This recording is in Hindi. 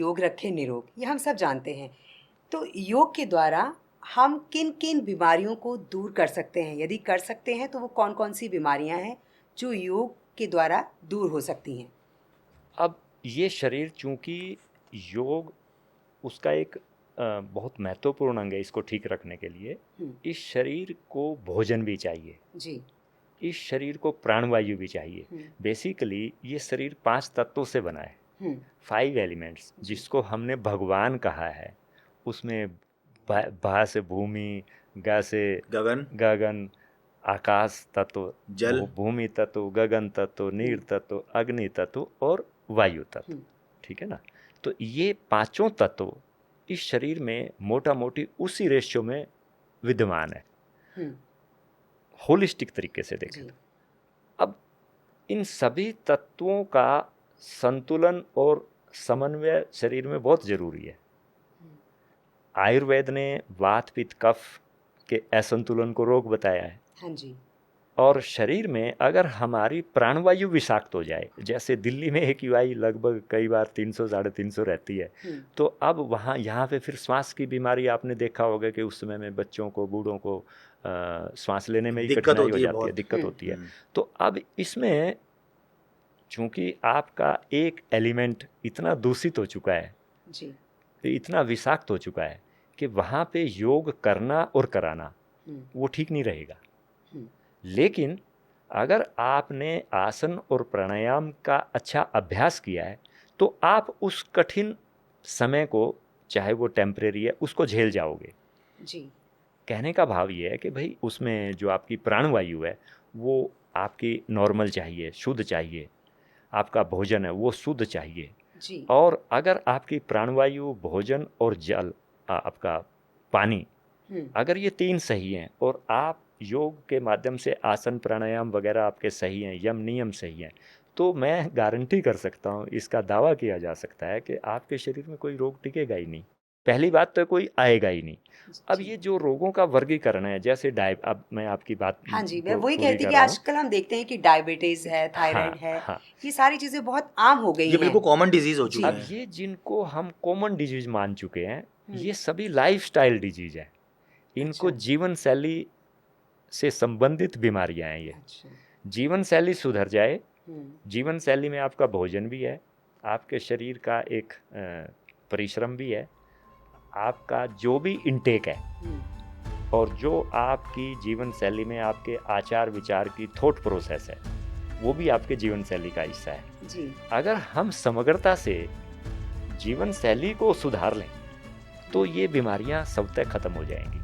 योग रखे निरोग, ये हम सब जानते हैं। तो योग के द्वारा हम किन किन बीमारियों को दूर कर सकते हैं? यदि कर सकते हैं तो वो कौन कौन सी बीमारियां हैं जो योग के द्वारा दूर हो सकती हैं? अब ये शरीर, चूंकि योग उसका एक बहुत महत्वपूर्ण अंग है इसको ठीक रखने के लिए, इस शरीर को भोजन भी चाहिए जी। इस शरीर को प्राणवायु भी चाहिए। बेसिकली ये शरीर 5 तत्वों से बना है, 5 एलिमेंट्स, जिसको हमने भगवान कहा है। उसमें भा से भूमि, गा से गगन, आकाश तत्व, जल, भूमि तत्व, गगन तत्व, नीर तत्व, अग्नि तत्व और वायु तत्व। ठीक है ना? तो ये 5 तत्व इस शरीर में मोटा मोटी उसी रेशियो में विद्यमान है, होलिस्टिक तरीके से देखें तो। अब इन सभी तत्वों का संतुलन और समन्वय शरीर में बहुत जरूरी है। आयुर्वेद ने वात पित्त कफ के असंतुलन को रोग बताया है। हाँ जी। और शरीर में अगर हमारी प्राणवायु विषाक्त हो जाए, जैसे दिल्ली में AQI लगभग कई बार 300-350 रहती है, तो अब वहाँ यहाँ पे फिर श्वास की बीमारी आपने देखा होगा कि उस समय में बच्चों को, बूढ़ों को श्वास लेने में ही कठिनाई हो जाती है, दिक्कत होती है। तो अब इसमें चूंकि आपका एक एलिमेंट इतना दूषित हो चुका है जी, इतना विषाक्त हो चुका है कि वहाँ पे योग करना और कराना वो ठीक नहीं रहेगा। लेकिन अगर आपने आसन और प्राणायाम का अच्छा अभ्यास किया है तो आप उस कठिन समय को, चाहे वो टेम्परेरी है, उसको झेल जाओगे। जी। कहने का भाव ये है कि भाई उसमें जो आपकी प्राणवायु है वो आपकी नॉर्मल चाहिए, शुद्ध चाहिए। आपका भोजन है वो शुद्ध चाहिए जी। और अगर आपकी प्राणवायु, भोजन और जल, आपका पानी, अगर ये 3 सही हैं और आप योग के माध्यम से आसन प्राणायाम वगैरह आपके सही हैं, यम नियम सही हैं, तो मैं गारंटी कर सकता हूँ, इसका दावा किया जा सकता है कि आपके शरीर में कोई रोग टिकेगा ही नहीं। पहली बात तो कोई आएगा ही नहीं। अब ये जो रोगों का वर्गीकरण है, जैसे अब मैं आपकी बात, हाँ जी, मैं वही कहती कि आजकल हम देखते हैं कि डायबिटीज है, थायराइड है, ये सारी चीजें बहुत आम हो गई हैं, ये बिल्कुल कॉमन डिजीज हो चुकी है। अब ये जिनको हम कॉमन डिजीज मान चुके हैं, ये सभी लाइफस्टाइल डिजीज है। इनको जीवन शैली से संबंधित बीमारियां हैं ये। जीवन शैली सुधर जाए, जीवन शैली में आपका भोजन भी है, आपके शरीर का एक परिश्रम भी है, आपका जो भी इंटेक है और जो आपकी जीवन शैली में आपके आचार विचार की थॉट प्रोसेस है, वो भी आपके जीवन शैली का हिस्सा है जी। अगर हम समग्रता से जीवन शैली को सुधार लें तो ये बीमारियां सब तक खत्म हो जाएंगी।